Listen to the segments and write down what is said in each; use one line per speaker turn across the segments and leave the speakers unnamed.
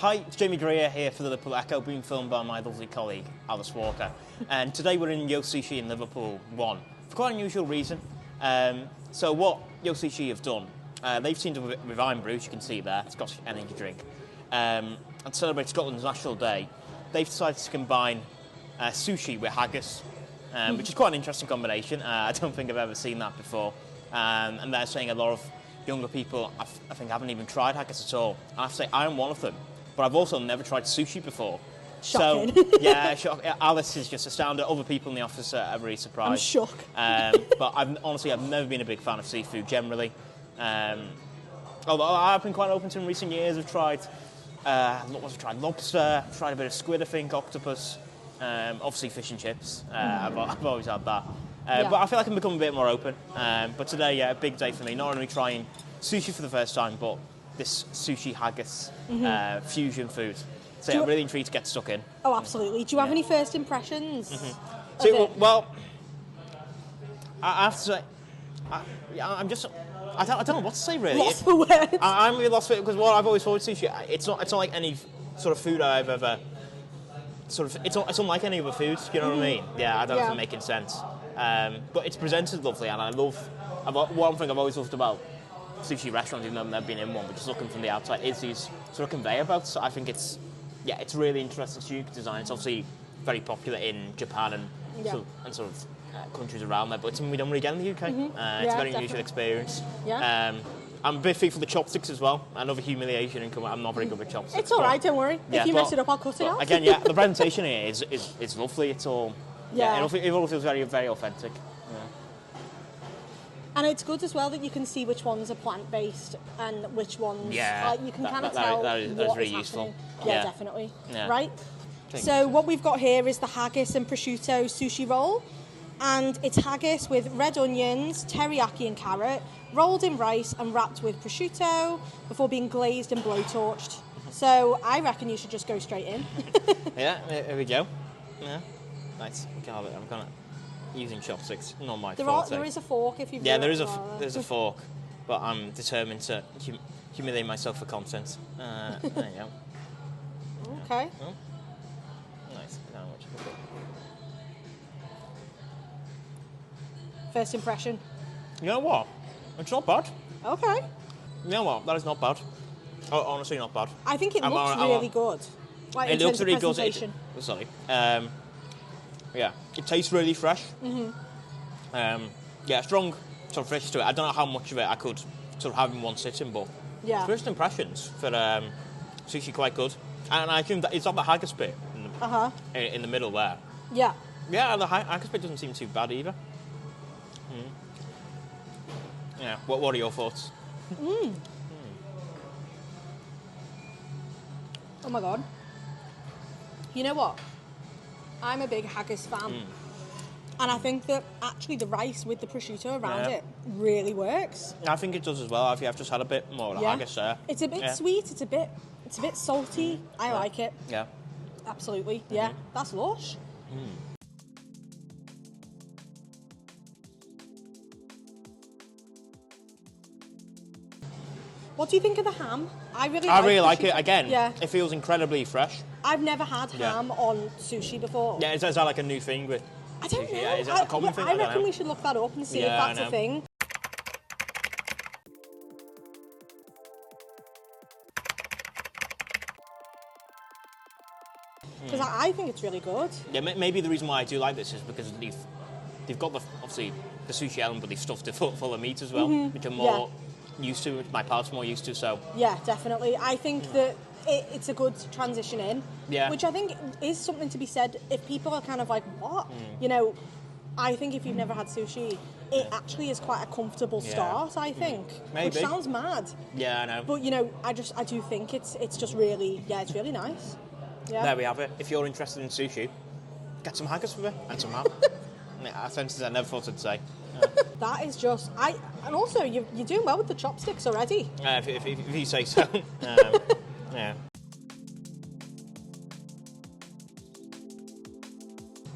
Hi, it's Jamie Greer here for the LiverpoolEcho, being filmed by my lovely colleague Alice Walker. And today we're in YO Sushi in Liverpool 1 for quite an unusual reason. So what YO Sushi have done, they've teamed up with IRN-BRU, as you can see there, Scottish energy drink, and to celebrate Scotland's National Day, they've decided to combine sushi with haggis, which is quite an interesting combination. I don't think I've ever seen that before. And they're saying a lot of younger people, I think, haven't even tried haggis at all. I have to say, I am one of them. But I've also never tried sushi before.
Shocking.
So, yeah, Alice is just astounded. Other people in the office are really surprised.
I'm shocked.
But honestly, I've never been a big fan of seafood generally. Although I've been quite open to in recent years. I've tried, I've tried lobster, I've tried a bit of squid, I think, octopus, obviously fish and chips. I've always had that. But I feel like I'm becoming a bit more open. But today, yeah, a big day for me. Not only trying sushi for the first time, but this sushi haggis fusion food. So yeah, I'm really intrigued to get stuck in.
Oh, absolutely. Do you have any first impressions?
So, well, I have to say, I don't know what to say really.
Lost for words.
I'm really lost for it because what I've always thought with sushi, it's not like any sort of food I've ever it's unlike any other food. You know what I mean? Yeah, I don't know if I'm making sense. But it's presented lovely, and I love. One thing I've always loved about sushi restaurants, even though I've never been in one, but just looking from the outside, is these sort of conveyor belts. I think it's really interesting sushi design. It's obviously very popular in Japan and sort of countries around there, but it's something we don't really get in the UK. It's a very unusual experience. Yeah. I'm a bit fearful for the chopsticks as well. Another humiliation, and I'm not very good with chopsticks.
It's all right, don't worry. If you mess it up, I'll cut it out.
Again, the presentation here is lovely. It's all it all feels very, very authentic. Yeah.
And it's good as well that you can see which ones are plant-based and which ones you can kind of tell
that is
what
really
is
useful.
happening. Yeah, definitely.
Yeah.
Right? So what we've got here is the haggis and prosciutto sushi roll. And it's haggis with red onions, teriyaki and carrot, rolled in rice and wrapped with prosciutto before being glazed and blowtorched. So I reckon you should just go straight in.
Yeah, here we go. Yeah, nice. I'm kind of using chopsticks, not my fault.
There is a fork if you've
there's a fork, but I'm determined to humiliate myself for content. There you go.
Okay.
Oh. Nice. Now much.
First impression.
You know what? It's not bad.
Okay.
You know what? That is not bad. Oh, honestly, not bad.
I think it looks really good. Like,
it looks really good.
Sorry.
Yeah, it tastes really fresh. Strong sort of fish to it. I don't know how much of it I could sort of have in one sitting, but first impressions for sushi quite good. And I think that it's on the haggis bit in the middle there.
Yeah.
Yeah, the haggis bit doesn't seem too bad either. Yeah. What are your thoughts?
Oh my god. You know what? I'm a big haggis fan. And I think that actually the rice with the prosciutto around it really works.
I think it does as well. I think I've just had a bit more of the haggis there.
It's a bit sweet, it's a bit salty. I like it.
Yeah.
Absolutely. Yeah. That's lush. What do you think of the ham? I really like it. Again, it feels incredibly fresh. I've never had ham on sushi before. Yeah, is that like a new thing with I don't
sushi?
know.
Yeah, is that a common thing?
I reckon we should look that up and see if that's a thing. Because I think it's really good.
Yeah, maybe the reason why I do like this is because they've got obviously the sushi element, but they've stuffed it full of meat as well, which I'm more used to, which my palate's more used to. So
yeah, definitely. I think that it's a good transition in, which I think is something to be said if people are kind of like, what? You know, I think if you've never had sushi, it actually is quite a comfortable start, I think.
Maybe.
Which sounds mad.
Yeah, I know.
But, you know, I do think it's just really, it's really nice. Yeah.
There we have it. If you're interested in sushi, get some haggis with it and some ham. Sentences I never thought I'd say.
That is just, and also you're doing well with the chopsticks already.
If you say so. Yeah.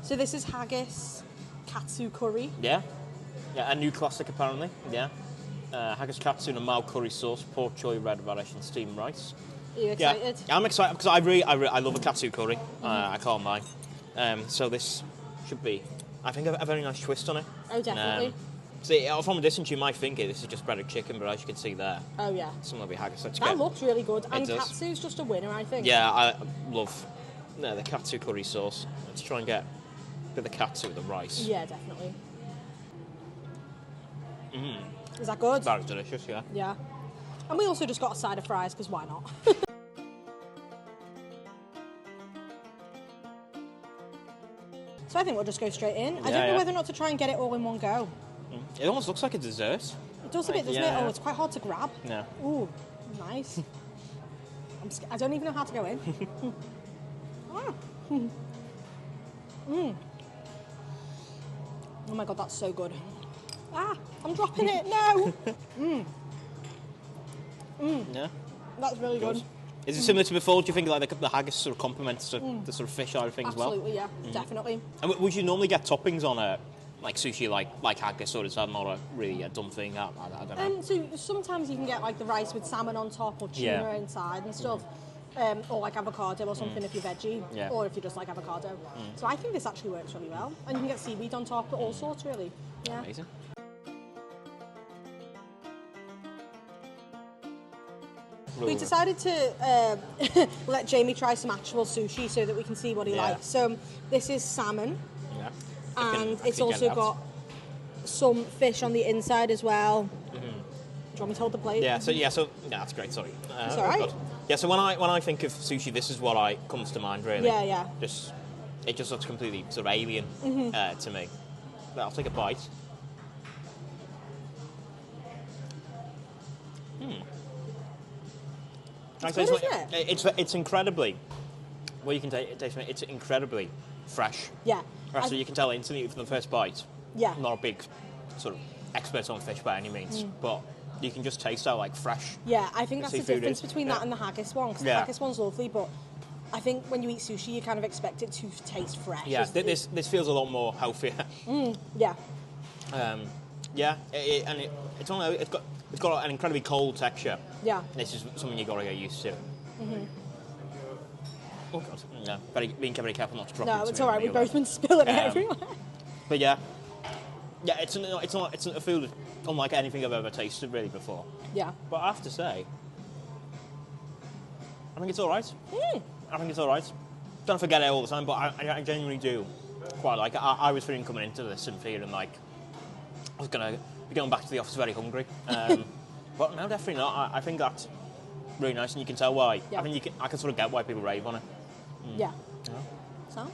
So this is haggis katsu curry.
Yeah, a new classic apparently. Yeah, haggis katsu and a mild curry sauce, pork choy, red radish, and steamed rice.
Are you excited?
Yeah, I'm excited because I love a katsu curry. I can't lie. So this should be, I think, a very nice twist on it.
Oh, definitely.
See, from a distance you might think this is just breaded chicken, but as you can see there,
Oh, yeah.
some will be haggis.
That looks really good. And
does.
katsu's just a winner, I think.
Yeah, I love the katsu curry sauce. Let's try and get a bit of the katsu with the rice.
Yeah, definitely. Is that good?
That is delicious, yeah.
Yeah. And we also just got a side of fries, because why not? So I think we'll just go straight in. I don't know whether or not to try and get it all in one go.
It almost looks like a dessert.
It does a bit, doesn't it? Oh, it's quite hard to grab.
Yeah.
Ooh, nice. I don't even know how to go in. Oh my god, that's so good. I'm dropping it. No.
Yeah.
That's really good.
Is it similar to before? Do you think like the haggis sort of complements the sort of fish side of things as well?
Absolutely, yeah, definitely.
And would you normally get toppings on a like sushi like haggis, or is that not a really dumb thing? I don't know.
So sometimes you can get like the rice with salmon on top or tuna inside and stuff. Or like avocado or something if you're veggie, or if you just like avocado. So I think this actually works really well. And you can get seaweed on top, all sorts really. Yeah.
Amazing.
We decided to let Jamie try some actual sushi so that we can see what he likes. So this is salmon, and it's also got some fish on the inside as well. Do you want me to hold the plate?
Yeah, that's great. Sorry.
It's all right.
Yeah, so when I think of sushi, this is what comes to mind really.
Yeah.
It just looks completely sort of alien to me. But I'll take a bite.
It's good, isn't it?
It's incredibly. Well, you can taste it. It's incredibly fresh.
Yeah.
So you can tell instantly from the first bite.
Yeah.
I'm not a big sort of expert on fish by any means, but you can just taste how like fresh.
Yeah, I think that's the difference
is.
between that and the haggis one. Because the haggis one's lovely, but I think when you eat sushi, you kind of expect it to taste fresh.
Yeah, this feels a lot more healthier.
Yeah.
It's got an incredibly cold texture.
Yeah.
This is something you got to get used to. Oh god, no! Being very careful not to drop it.
No, it's all right. We've both been spilling it everywhere.
But yeah, it's a food unlike anything I've ever tasted really before.
Yeah.
But I have to say, I think it's all right. I think it's all right. Don't forget it all the time, but I genuinely do quite like it. I was feeling coming into this and feeling like I was going to be going back to the office very hungry. But no, definitely not. I think that's really nice, and you can tell why.
Yeah.
I think I can sort of get why people rave on it.
Yeah. Sound?